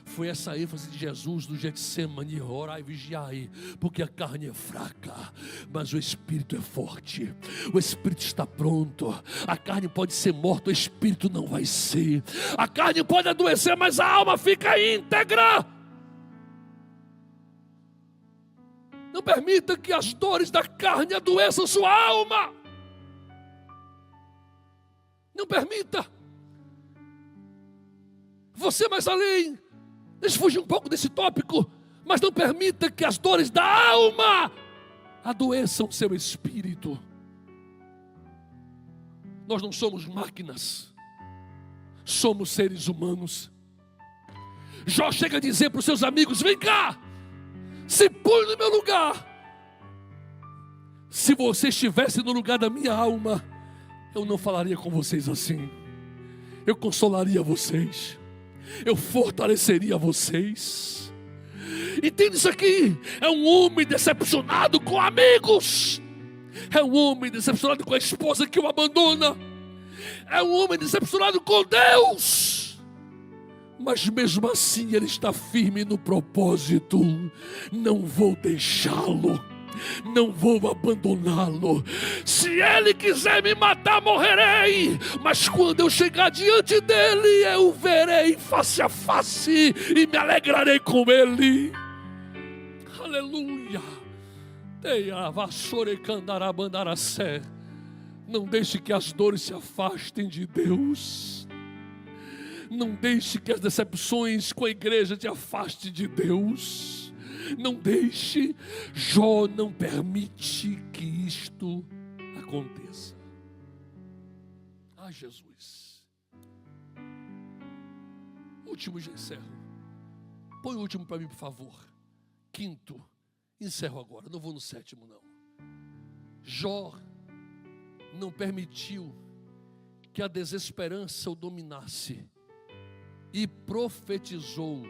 Foi essa ênfase de Jesus no Getsemane: orai e vigiai, porque a carne é fraca, mas o espírito é forte. O espírito está pronto. A carne pode ser morta, o espírito não vai ser. A carne pode adoecer, mas a alma fica íntegra. Não permita que as dores da carne adoeçam sua alma. Não permita. Você mais além. Deixa eu fugir um pouco desse tópico, mas não permita que as dores da alma adoeçam seu espírito. Nós não somos máquinas, somos seres humanos. Jó chega a dizer para os seus amigos: vem cá, se põe no meu lugar. Se você estivesse no lugar da minha alma, eu não falaria com vocês assim. Eu consolaria vocês, eu fortaleceria vocês. Entende isso aqui? É um homem decepcionado com amigos, é um homem decepcionado com a esposa que o abandona, é um homem decepcionado com Deus, mas mesmo assim ele está firme no propósito: não vou deixá-lo, não vou abandoná-lo. Se ele quiser me matar, morrerei, mas quando eu chegar diante dele, eu o verei face a face e me alegrarei com ele. Aleluia. Não deixe que as dores se afastem de Deus. Não deixe que as decepções com a igreja te afastem de Deus. Não deixe. Jó não permite que isto aconteça. Ah, Jesus. Último, já encerro. Põe o último para mim, por favor. Quinto, encerro agora, não vou no sétimo não. Jó não permitiu que a desesperança o dominasse e profetizou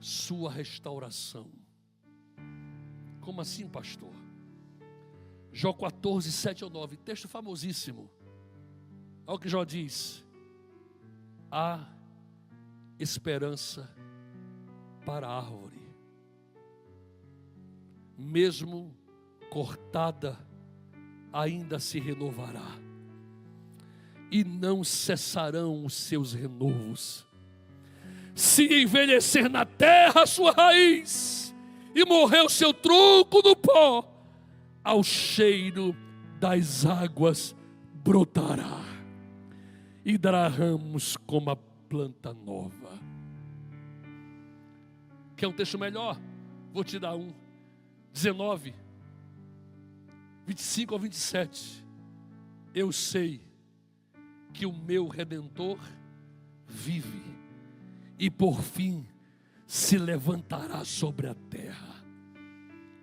sua restauração. Como assim, pastor? Jó 14, 7 ao 9, texto famosíssimo. Olha o que Jó diz: há esperança para a árvore, mesmo cortada, ainda se renovará, e não cessarão os seus renovos. Se envelhecer na terra a sua raiz, e morrer o seu tronco no pó, ao cheiro das águas brotará, e dará ramos como a planta nova. Quer um texto melhor? Vou te dar um. 19, 25 ao 27. Eu sei que o meu Redentor vive, e por fim se levantará sobre a terra.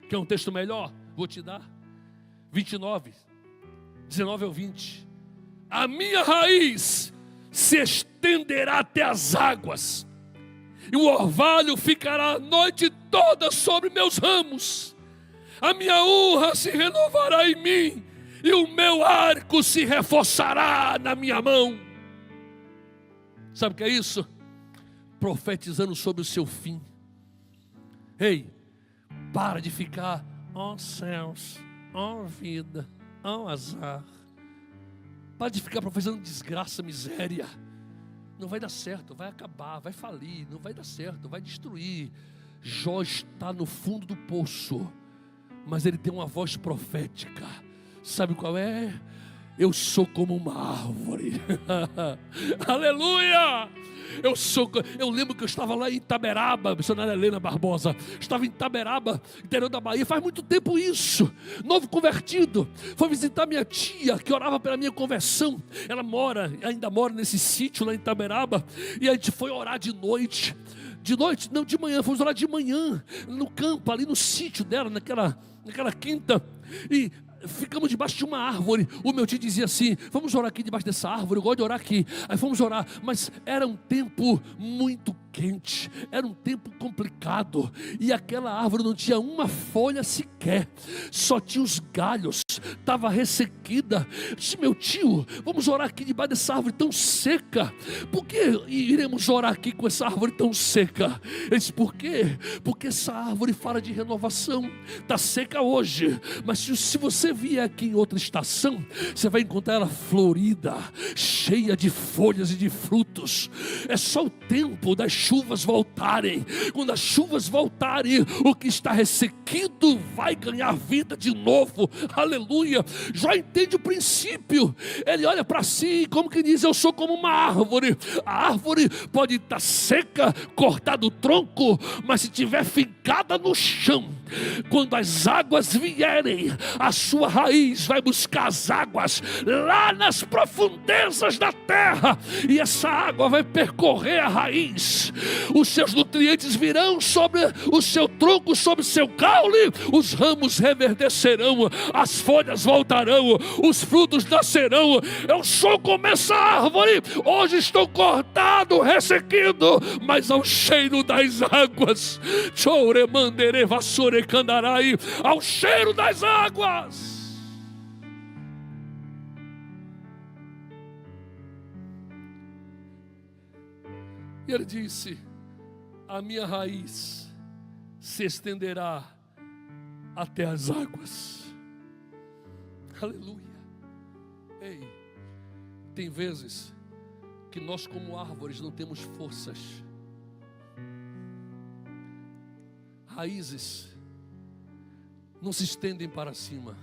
Quer um texto melhor? Vou te dar. 29. 19 ao 20. A minha raiz se estenderá até as águas, e o orvalho ficará a noite toda sobre meus ramos. A minha urra se renovará em mim, e o meu arco se reforçará na minha mão. Sabe o que é isso? Profetizando sobre o seu fim. Ei, para de ficar, ó céus, ó vida, ó azar. Para de ficar profetizando desgraça, miséria. Não vai dar certo, vai acabar, vai falir, não vai dar certo, vai destruir. Jó está no fundo do poço, mas ele tem uma voz profética. Sabe qual é? Eu sou como uma árvore. Aleluia! Eu lembro que eu estava lá em Itaberaba, missionária Helena Barbosa. Estava em Itaberaba, interior da Bahia, faz muito tempo isso. Novo convertido, foi visitar minha tia, que orava pela minha conversão. Ela ainda mora nesse sítio lá em Itaberaba. E a gente foi orar de noite. De noite? Não, de manhã, fomos orar de manhã, no campo, ali no sítio dela, naquela quinta. E ficamos debaixo de uma árvore. O meu tio dizia assim: vamos orar aqui debaixo dessa árvore, eu gosto de orar aqui. Aí fomos orar, mas era um tempo muito quente, era um tempo complicado, e aquela árvore não tinha uma folha sequer, só tinha os galhos, estava ressequida. Eu disse: meu tio, vamos orar aqui debaixo dessa árvore tão seca. Por que iremos orar aqui com essa árvore tão seca? Ele disse: por quê? Porque essa árvore fala de renovação. Está seca hoje, mas se você vier aqui em outra estação, você vai encontrar ela florida, cheia de folhas e de frutos. É só o tempo das chuvas voltarem. Quando as chuvas voltarem, o que está ressequido vai ganhar vida de novo. Aleluia. Já entende o princípio. Ele olha para si, como que diz: eu sou como uma árvore. A árvore pode estar seca, cortada do tronco, mas se estiver fincada no chão, quando as águas vierem, a sua raiz vai buscar as águas lá nas profundezas da terra, e essa água vai percorrer a raiz. Os seus nutrientes virão sobre o seu tronco, sobre o seu caule, os ramos reverdecerão, as folhas voltarão, os frutos nascerão. Eu sou como essa árvore, hoje estou cortado, ressequido, mas ao cheiro das águas, ao cheiro das águas. E ele disse: a minha raiz se estenderá até as águas. Aleluia. Ei, tem vezes que nós como árvores não temos forças. Raízes não se estendem para cima,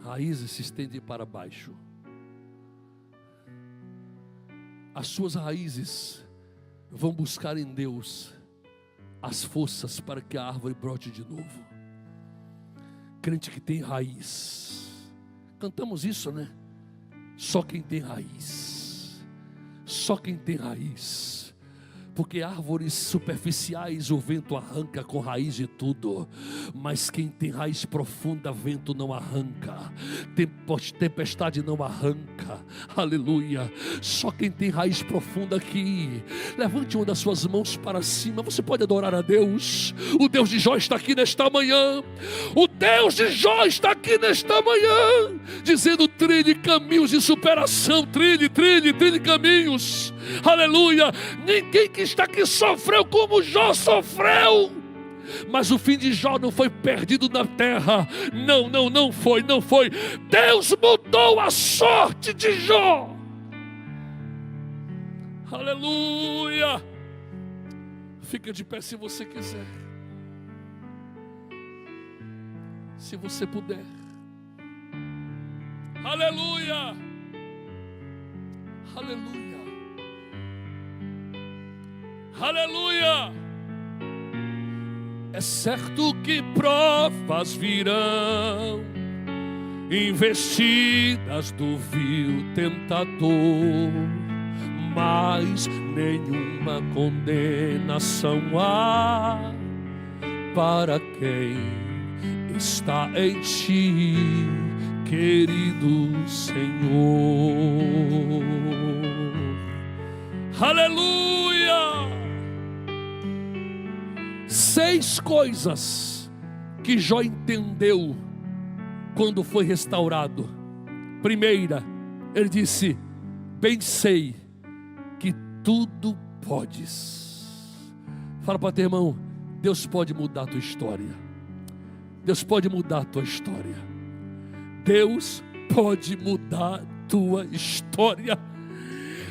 raízes se estendem para baixo. As suas raízes vão buscar em Deus as forças para que a árvore brote de novo. Crente que tem raiz, cantamos isso, né? Só quem tem raiz, só quem tem raiz. Porque árvores superficiais o vento arranca com raiz e tudo, mas quem tem raiz profunda, vento não arranca, tempestade não arranca. Aleluia. Só quem tem raiz profunda aqui, levante uma das suas mãos para cima. Você pode adorar a Deus. O Deus de Jó está aqui nesta manhã. O Deus de Jó está aqui nesta manhã, dizendo: trilhe caminhos de superação, trilhe caminhos. Aleluia. Ninguém que está aqui sofreu como Jó sofreu, mas o fim de Jó não foi perdido na terra. Não foi. Deus mudou a sorte de Jó. Aleluia. Fica de pé se você quiser, se você puder. Aleluia. Aleluia. Aleluia. É certo que provas virão, investidas do vil tentador, mas nenhuma condenação há para quem está em ti. querido Senhor. Aleluia! 6 coisas que Jó entendeu quando foi restaurado. Primeira, ele disse: bem sei que tudo podes. Fala para o teu irmão: Deus pode mudar a tua história. Deus pode mudar a tua história. Deus pode mudar a tua história.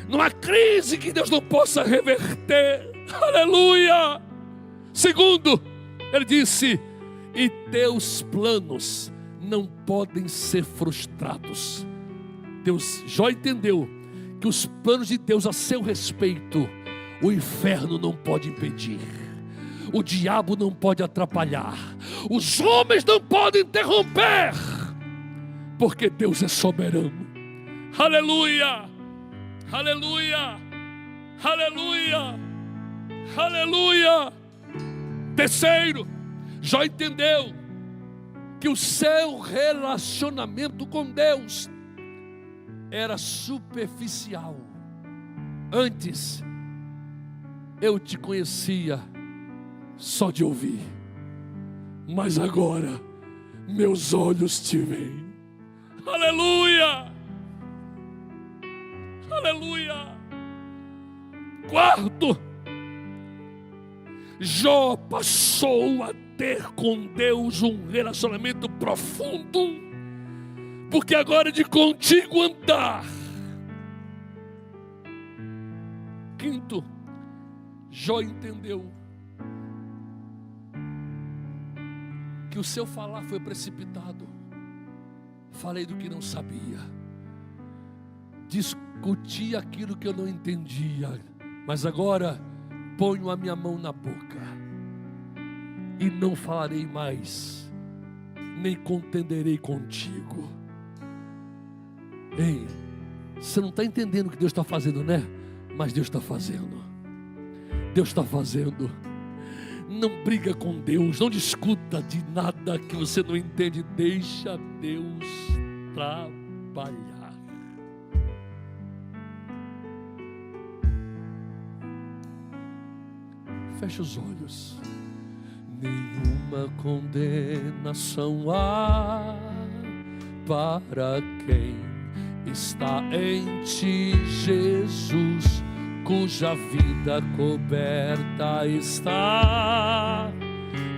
Não há crise que Deus não possa reverter. Aleluia! Segundo, ele disse: e teus planos não podem ser frustrados. Jó entendeu que os planos de Deus a seu respeito, o inferno não pode impedir, o diabo não pode atrapalhar, os homens não podem interromper, porque Deus é soberano. Aleluia, aleluia, aleluia, aleluia. Terceiro, Jó entendeu que o seu relacionamento com Deus era superficial. Antes eu te conhecia só de ouvir, mas agora meus olhos te veem. Aleluia, aleluia. Quarto, Jó passou a ter com Deus um relacionamento profundo, porque agora é de contigo andar. Quinto, Jó entendeu que o seu falar foi precipitado. Falei do que não sabia, discuti aquilo que eu não entendia, mas agora ponho a minha mão na boca e não falarei mais, nem contenderei contigo. Ei, você não está entendendo o que Deus está fazendo, né? Mas Deus está fazendo. Deus está fazendo. Não briga com Deus, não discuta de nada que você não entende. Deixa Deus trabalhar. Fecha os olhos. Nenhuma condenação há para quem está em ti, Jesus, cuja vida coberta está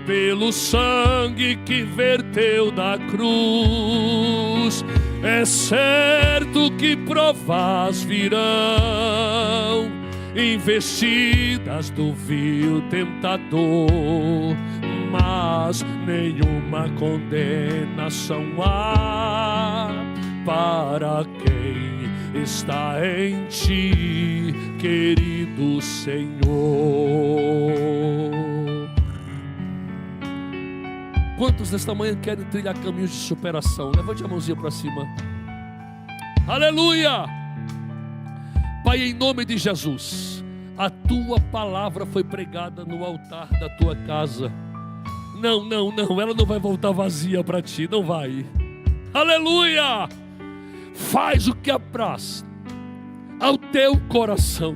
pelo sangue que verteu na cruz. É certo que provas virão, investidas do vil tentador, mas nenhuma condenação há para quem está em ti, querido Senhor. Quantos nesta manhã querem trilhar caminhos de superação? Levante a mãozinha para cima. Aleluia! Pai, em nome de Jesus, a tua palavra foi pregada no altar da tua casa. Não, ela não vai voltar vazia para ti, não vai. Aleluia! Faz o que apraz ao teu coração.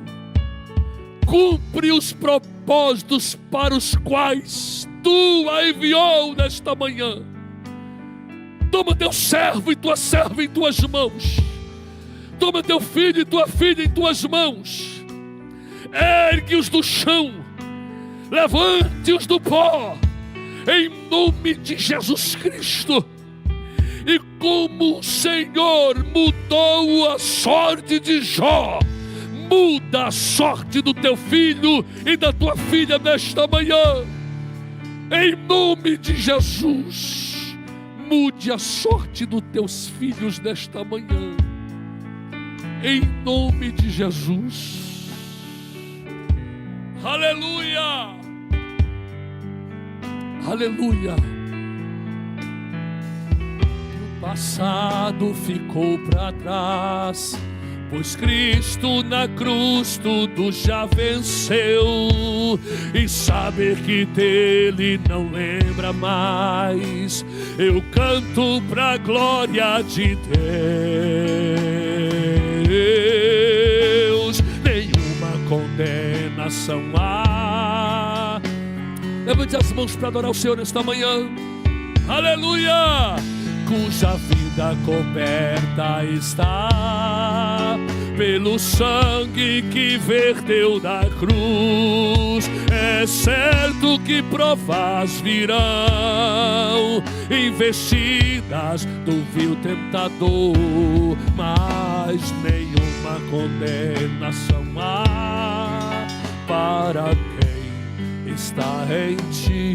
Cumpre os propósitos para os quais tu a enviou nesta manhã. Toma teu servo e tua serva em tuas mãos. Toma teu filho e tua filha em tuas mãos. Ergue-os do chão, levante-os do pó, em nome de Jesus Cristo. E como o Senhor mudou a sorte de Jó, muda a sorte do teu filho e da tua filha nesta manhã. Em nome de Jesus, mude a sorte dos teus filhos nesta manhã. Em nome de Jesus. Aleluia! Aleluia! O passado ficou para trás, pois Cristo na cruz tudo já venceu, e saber que dele não lembra mais, eu canto pra glória de Deus. Nenhuma condenação há. Levante as mãos para adorar o Senhor nesta manhã. Aleluia! Cuja vida coberta está pelo sangue que verteu da cruz. É certo que provas virão, investidas do vil tentador, mas nenhuma condenação há para quem está em ti,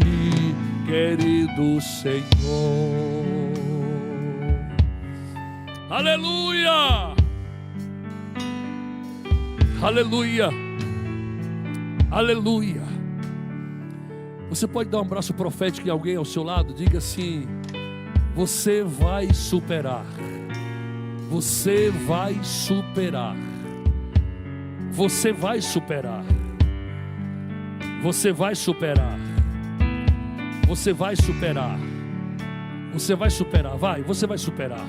querido Senhor. Aleluia! Aleluia! Aleluia! Você pode dar um abraço profético em alguém ao seu lado? Diga assim: você vai superar. Você vai superar. Você vai superar. Você vai superar. Você vai superar. Você vai superar. Vai, você vai superar.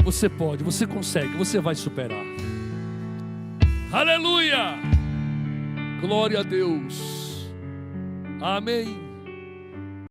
Você pode, você consegue, você vai superar. Aleluia! Glória a Deus. Amém.